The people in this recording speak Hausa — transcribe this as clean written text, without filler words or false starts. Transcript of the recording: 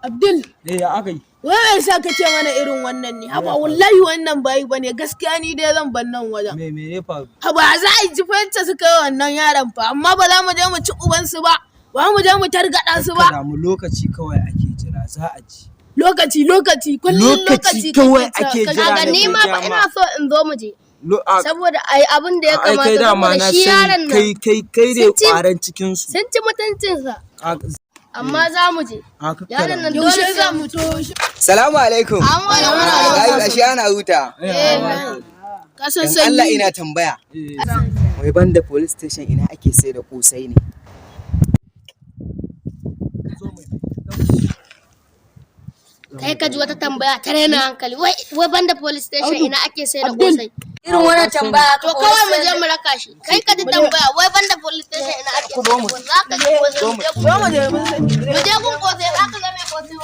Abdul. Ya aka yi. Wai me yasa kake mana irin wannan ne? Haba wallahi wannan bai bane gaskiya ni dai zan bar nan wajen. Me ya faru? Haba za a ji fanta suka yi wannan yaron fa amma ba za mu je mu ci uban su ba. Ba mu je mu targada su ba. Kada mu lokaci kawai ake jira za a ji. Lokaci kullum lokaci kawai ake jira. Kaga ni ma fa ina so in zo mu je. Saboda ai abin da ya kamata saboda shi yaron nan kai dai kwaran cikin su. Sun ci mutuncinsa. Amma za mu je. Yaron nan dole Yaushe za mu to. Salamu alaikum. Ai ashe ana huta. Ka san Dan sai Allah ina tambaya. Wai banda police station ina ake sai da kosai ne. kai ka ji wata tambaya ta raina hankali. Wai banda police station ina ake sai da kosai. Irin wannan tambaya To kawai mu je mu raka shi. Kai ka ji tambaya wai banda police station ina ake sai da kosai. Za ka je kosai mu je gun kosai za ka ga mai kosai.